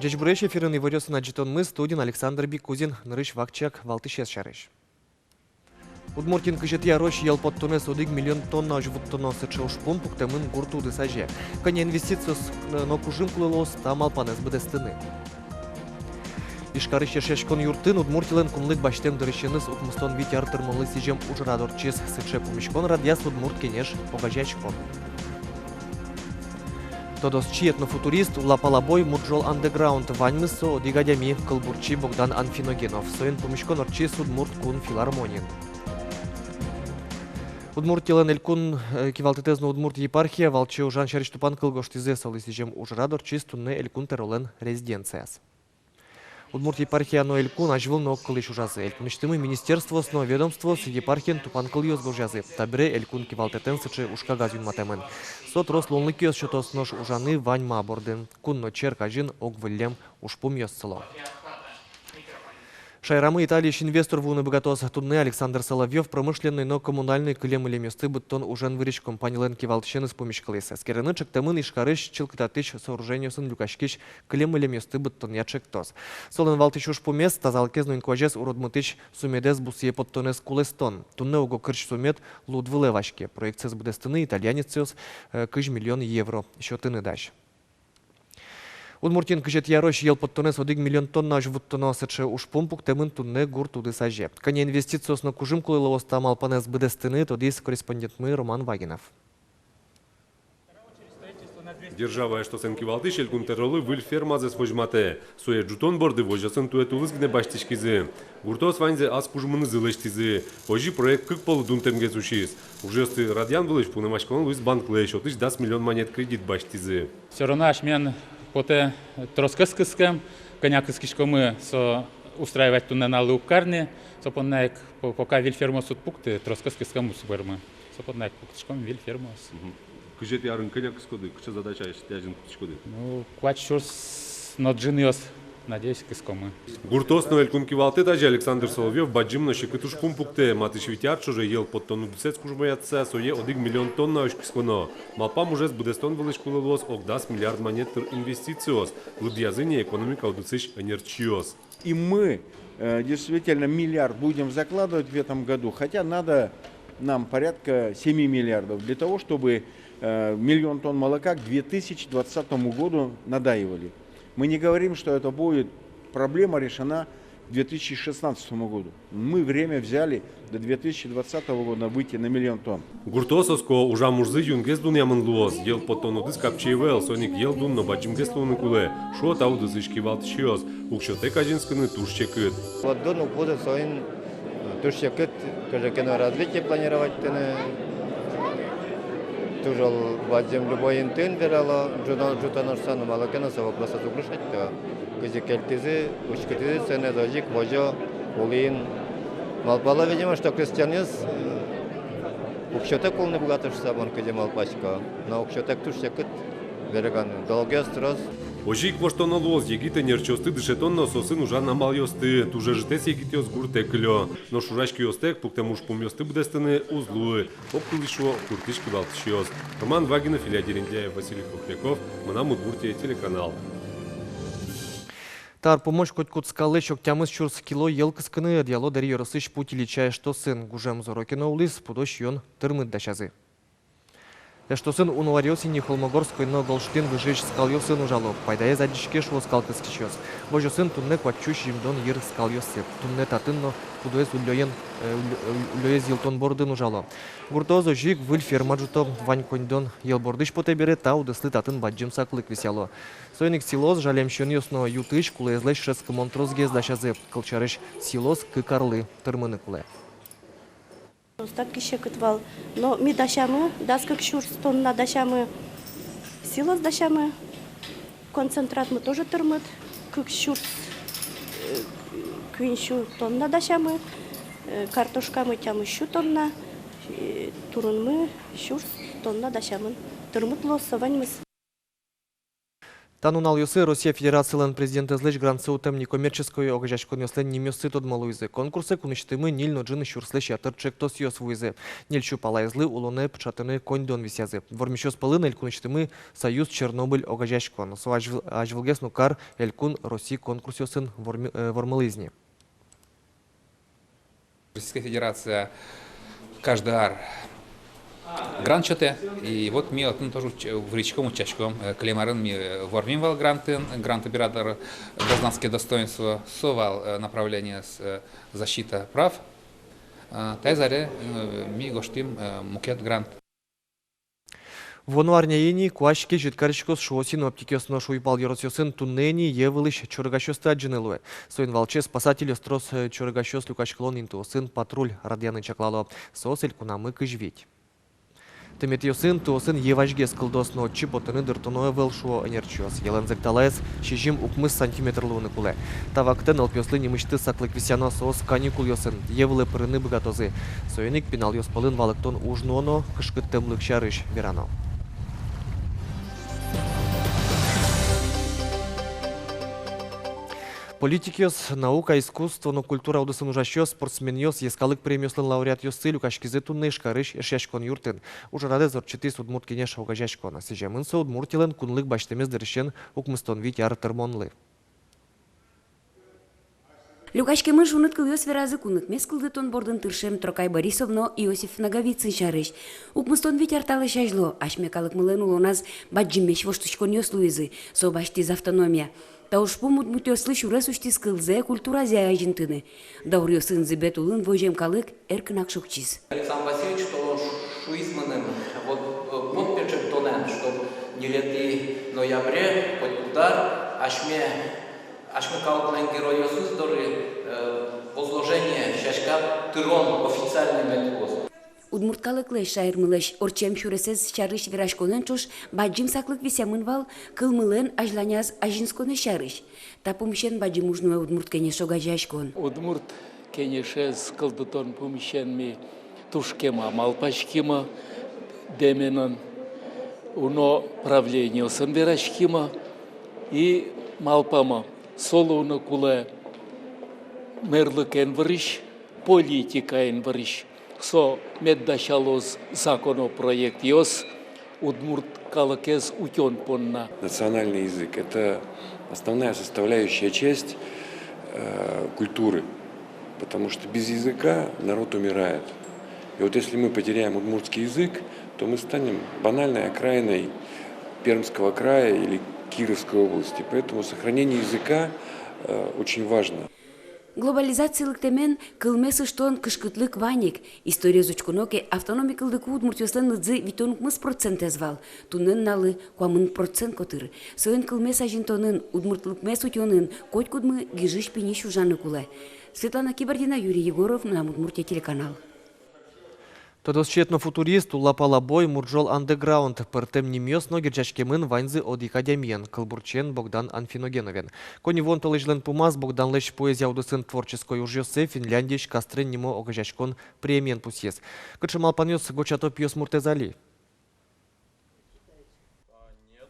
Джечбуреш эфирын иварёсын аджитон студин Александр Бикузин, нырыш вакчак, валтышес шарыш. Удмуртин кыжетия рош ел подтонес 1 миллион тонна ожвуттоно сычы ушпун пуктемын гуртуды саже. Коне инвестициос но кужим клылос там алпанес бедестыны. Ишкары шешешкон юртын удмуртилен кумлык баштем дырыщеныс утмустон витяр тырмалы сижем ужрадор чес сыче пумишкон радяс удмурт кенеш огажачкон. Тодос чиетно-футурист Улапалабой Муджол Андеграунд Ваньмысо Дигадями Калбурчи Богдан Анфиногенов. Соен помешкон орчи Судмурт Кун Филармонин. Удмуртилен элькун кивалтетезно Удмурт епархия Валчи Ужан Шариштупан Кылгоштизе Солисижем Ужрадор чистунне элькун теролен резиденцияс. Удмурт епархия но элькун ажвыл но кылыш ужазы. Элькуништымы министерство сно ведомство с епархиен тупан кыльёз гожазы. Табре элькун кивалтетен сычы ушка газюн матемен. Сот рос лонлыкиос шотос нож ужаны ваньма бордын. Кунно черкажин огвылем ушпум ёсцело. Шайрамы Италии инвестор вуны богатос тунны Александр Соловьев промышленный, но коммунальный клем или месты быттон ужен вырич компании кивалтшен с помешкалыса. Скераны чектамын ишкарыш чилкататыч сооружению сын люкашкич клем или месты быттон ячектос. Солен валтыч уж помес тазалкезну инкважес уродмутыч сумедес бусье подтонес кулестон. Тунны уго кырч сумет лудвылевашке. Проект с будестыны итальянец кыж миллион евро. Счетыны дащ. Удмуртин кыжет ярош ел подтонес 1 миллион тонна ажвуттоно сычы ушпум пуктемын тунне гуртуды саже. Коне инвестициосно кужим клыловос там алпанес бедестыны, тодис корреспондентмы Роман Вагинов. Держава что сен кивалтыш элькун терролы выль фермазе свожмате. Суе джутон борды вожасын туэтулыз гне баштичкизы. Гуртос ванзе аз кужмыны зылыштизы. Ожи проект кык полу дунтемге сушиз. Уже сты радиан вылыш пунемашкон луис банк лэш. Отыш 10 миллион монет кредит баштизы. Все равно ашмен поте троскаскискам, конякискишкомы со устраивать туннена лукарни, со поннаек пока вильфермос пукты троскаскискам усбермы. Со поннаек пуктичком вильфермос. Кыжет ярын конякискоды, кыча задача яжин пуктичкоды. Ну, квачурс ноджиниос, надеюсь, кискомы. Гуртос но элькун кивалте даже Александр Соловьев баджим на шекытуш пумпукте, матыш витяр чуже ел под тонну бюсец кужмаятся, сое 1 миллион тонна ошкисконо. Малпам уже с будестон вылыш кулылос ок 10 миллиард монет инвестициос. Лудьязыне экономика удуциш энерчиос. И мы действительно миллиард будем закладывать в этом году, хотя надо нам порядка 7 миллиардов для того, чтобы миллион тонн молока к 2020 году надаивали. Мы не говорим, что это будет проблема решена к 2016 году. Мы время взяли до 2020 года выйти на миллион тонн. Гуртососко уже мужзы юнгес дун яманлуос, ел по тону дыс капчевел, соник ел дун но баджимгес луны куле, шо тау дызышки валтчиос, укшоте кажинсканы турщекыт. Вот дун уходит соин турщекыт, тоже кино развитие планировать тоже баджим любой интын верало, жутанорсан малакена со вопроса загрушать, то кызикельтизы, учкетизы, сене дожик, вожо, улин. Малпала, видимо, что крестьянец укшотек полный богатый сабон, где малпачка, но укшотек турщекыт береган, долгий строс. Ожик воштон лоз, егите нерчосты дышетонно сосын ужан намал йосты, туже житес егите гурте клё. Но шурашки йостек, пуктем уж помёсты будестыны узлуы, опкулышо куртышки валтышиос. Роман Вагинов, Илья Дерендяев, Василий Кухляков, Манам Удмуртия, телеканал. Тар помощь хоть кут скалы щоктямыз чурс кило елкыскыны диало дарья росыш путь личая что сын гужем зорокино улис пудош йон тырмыт дашазы. Что сын унуварёсини холмогорской но голштин выжечь скалью сын ужало. Пайдае задичке шо скалка скичёс. Божо сын тунне квачуш имдон ер скалёсы. Тунне татынно пудоес улёез елтон бордын ужало. Гуртозо жик выль ферма жуто вань коньдон елбордыш поте бере тау дыслы татын баджим саклык висяло. Сойник силос жалемщен ёсно ютыш кулезлеш шеск монтрозгез дашазы. Кылчарыш силос кыкарлы тырмыны куле. Остатки щекотвал, но ми дашамы, даска кшур тонна дашамы, силос дашамы, концентрат мы тоже тырмыт, кшур квиншу тонна дашамы, картошка мы тямы щу тонна, турун мы щур тонна дашамы, тырмыт лос саваньмыз. Танунал юсы Россия Федерациялын президенты злыч грантсы утем некоммерческой огажашкон ёслен немёсы тодмалуизы. Конкурсы куныштымы нил ноджины шурслыш ятыр чектос ёс вуизы. Нельчу палайзлы улоны пчатыны коньдон висязы. Вормещёс пылын эль куныштымы Союз Чернобыль огажашкон. Со ажвылгес нукар элькун Россия конкурс ёсын вормылызни. Российская Федерация каждый ар грант чоте, и вот ми отын тоже в речком учачком клемарын ми ворминвал гранты, грант оператор гражданские достоинства совал направление с защита прав, тайзаре ми гоштим мукет грант. Вонуарняйни куашки житкаричкос шуосин оптикёсно шуйпал еросёсын туннени евылыш чургашёста джинылуэ. Соин волче спасатель острос чургашёс люкашклон интуосын патруль радьяны чаклало. Сосель кунамы кыжветь. Тыметьёсын туосын еважгес кылдосно чипотыны дыртуное вэлшуо энерчиос. Елензек талаес шижим укмыс сантиметрлууны куле. Тавактен алпёслы немышты саклык висяно соос каникул ёсын. Евылы пырыны быгатозы. Соеник пинал ёспалын валыктон ужноно кышкыт тымлык шарыш берано. Политикиос, наука, искусство, но культура удысын ужащёс, спортсменьёс, ескалык премиослын лауреат ёсы люкашкизе тунныш карыш эршяшкон юртын. Уже раде зорчытыс удмурт кенеш угажашкона. Сижемынса удмуртилен кунлык баштемез дырышен укмыстон вить яр тырмонлы. Люкашкемы жунат кылёс веразы кунык мескылды тон бордын тыршем Трокай Борисовно Иосиф Наговицын шарыш. Укмыстон вить арталы шажло, ашмекалык мылен улоназ баджимеш воштучкон ёс луизы, со баштиз автономия. Та уж помут мутёслы шурес ушти скылзе культура зяя жинтыны. Даурё сын зыбет улын вожем калык эркнак шукчиз. Александр Васильевич, что шуизманым вот подпечек тонен, что не лети ноябре, хоть удар, ашме калыклен герой Иисус, который возложение шашка тырон официальный метод. Удмурткалыклы шайырмылыш орчем шуресез шарыш вирашконен чош баджим саклык висямын вал кылмылен ажланяз ажинсконы шарыш. Тапумшен баджим ужнуэ удмурт кенеш огажашкон. Удмурт кенешез кылдытон пумшен ми тушкема малпашкима деменен уно правление сын вирашкима и малпама солуны куле мерлыкен врыш, политикаен врыш. Со меддашалоз законопроект ёс удмурт калакез утён понна. Национальный язык – это основная составляющая часть культуры, потому что без языка народ умирает. И вот если мы потеряем удмуртский язык, то мы станем банальной окраиной Пермского края или Кировской области. Поэтому сохранение языка очень важно. Глобализациялык темен кылмесы штон кышкытлык ваник. История зучкуноке автономикылдыку удмуртёслен лыдзы витонук мыс процент эзвал. Тунын налы куамын процент котыр. Соен кылмес ажинтонын удмуртлык мес утёнын котькудмы гижиш пиниш ужаны кулай. Светлана Кибардина, Юрий Егоров, на Удмуртия телеканал. Тодосчетно футурист улапала бой муржол андеграунд. Пертем немёс ноги джачкемын ванзы од академиен. Кылбурчен Богдан Анфиногеновен. Кони вон толыжлен пумаз Богдан лещ поэзия удысын творческой ужёсе Финляндиш кастрен немо огажашкон премиен пусьес. Кычымал панёс гочато пьёс муртезали.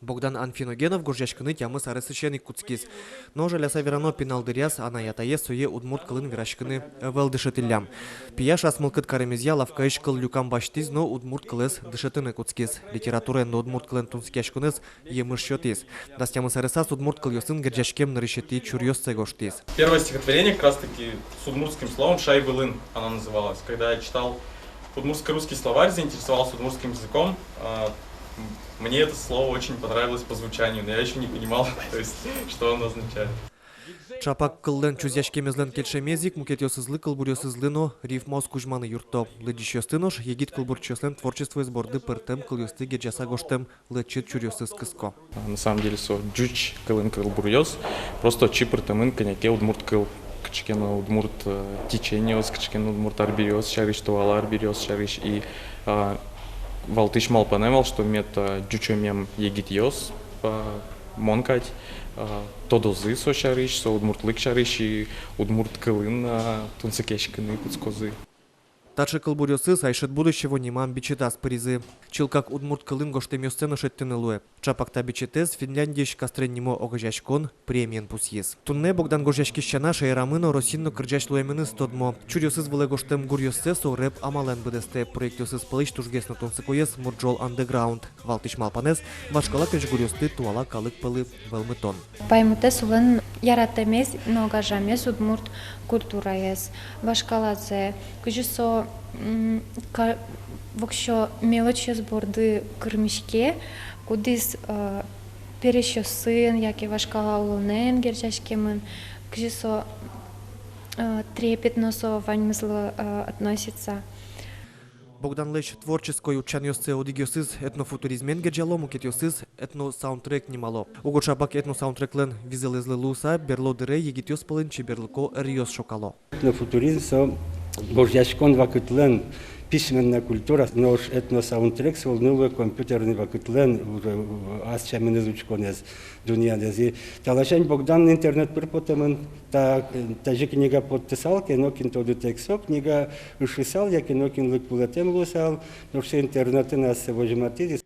Богдан Анфиногенов гуржашкыны тямы сарысычен икутскиз. Но жаляса верано пеналдыряс анаятае суе удмурт кылын вирашкыны велдышетылям. Пияш асмылкыт каремезия лавкаиш кыл люкам баштиз, но удмурт кылыз дышетын икутскиз. Литература но удмурт кылын тунскяшкыныз емышшотиз. Да тямы сарысас удмурт кыл ёсын герджашкем нарышети чурьёсце гоштиз. Первое стихотворение как раз таки с удмуртским словом «Шай-былын» она называлась. Когда я читал удмуртско-русский словарь, заинтересовался удмуртским языком, мне это слово очень понравилось по звучанию, но я еще не понимал, то есть, что оно означает. Чапак кыллен чузяшкемезлен кельшемезик, мукетёсызлы кылбурёсызлыно рифмоз кужманы юрто. Лыдишёстынош егит кылбурчёслен творчество из борды пыртем кылёсты геджаса гоштем лычит чурёсыз кыско. На самом деле, со джуч кылын кылбурёс, просто чипыртемын коньяке удмурт кыл. Кычкена удмурт течениёс, кычкена удмурт арбиёс, шарыш туала арбиёс, шарыш и Валтыш малпанемал, что мета джучомем егит ёс монкать, тодозы со шарыш, со удмуртлык шарыш и удмурт кылын тунсакешканы куцкозы. Тачы кылбурёсыз айшет будущего немам бичетас призы. Чилкак удмурт кылын гоштемё сцену шеттенелуе. Чапакта бичетес Финляндияш кастреннимо огажашкон премиен пусьес. Тунне Богдан Гожашкищана шайрамыно росинно кырджашлуемыны стодмо. Чурёсыз выле гоштем гурьёссесо рэп амален бдесте проектёсыз пылыш тужгесно тонсыкоес Мурджол Underground. Валтыш малпанес башкала кеш гурьёсты туала калык пылы велмытон. Паймутес улын яратемес, но огажамес удмурт культураес. Башкаладзе күжісо вокщо мелочі зборди кырмішке, кудись перещосын, яке вашкала улунен герчашкемын, күжісо трепетносо ваньмызлы относится. Богдан Лещ творческой учанёсце одигёсыз этнофутуризмен герджало мукетёсыз этно-саундтрек немало. Угошабак этно-саундтреклен визелезлы луса берло дыре егитёс пылын чеберлыко риос шокало. Этнофутуризм со божьяшкон вакытлен письменная культура, но этно-саундтрек с волновый компьютерный вакытлен аз чамин изучконез дуньядези. Талашень Богдан интернет припотемен та же книга подписал, кинокин тоду тексок, книга ушисал, я кинокин лык пулатем лусал, но все интернеты нас вожиматили.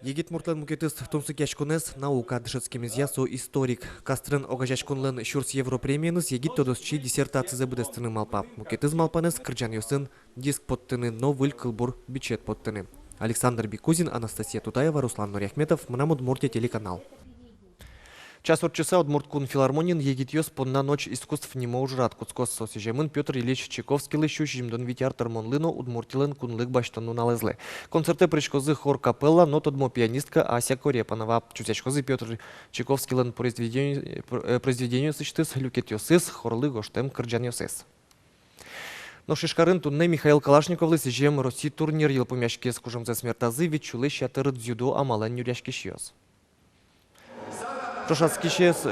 Егит муртлен мукетыс томсыкяшконез наука дышецкемез ясо историк. Кастрен огажашконлен шурс европремиеныз егит тодосчи диссертациясы бдестыны малпа. Мукетыз малпанез кырджан йосын диск подтыны, но выль кылбур бичет подтыны. Александр Бикузин, Анастасия Тутаева, Руслан Нуряхметов, Мнам Удмуртия телеканал. Час от часа Удмурткун филармонин егитьёс понна ночь искусств немо ужрат куцкос сосижемын Петр Ильич Чайковский лыщу жимдон витяр тармонлыно удмуртилен кунлык баштану налезле. Концерты причкозы хор капелла, но тодмо пианистка Ася Корепанова. Чусячкозы Петр Чайковский лен произведению сычтыс люкетьёсыз хорлы гоштем кырджаньёсыз. Но шишкарын тунне Михаил Калашниковлы сижем Росси турнир елпумяшке с кужемзе смертазы вичулы щатыр дзюдо амален нюряшки шьёс. Прошатскишес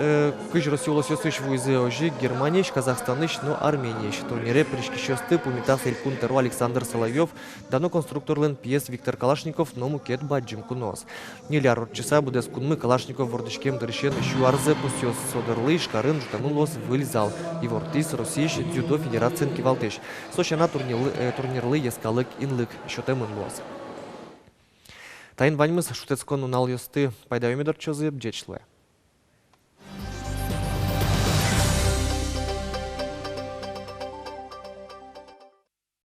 кыж Россиолосёсыш вуйзе ожи Германияш, Казахстаныш, но Арменияш. Турнире пришкишёсты пумитас элькунтеру Александр Соловьев, дано конструкторлен пьес Виктор Калашников, но мукет баджим кунос. Неляр от часа будес кунмы Калашников вордышкем дырышен шуарзе пусёс содырлы шкарын жутанулос вылезал. И вортис Россияш дзюдо федерациен кивалтеш. Сочана турнирлы ескалык инлык шотемын лос. Тайн ваньмыз шутецкон унал ёсты пайдавемедор чозы бджечлы.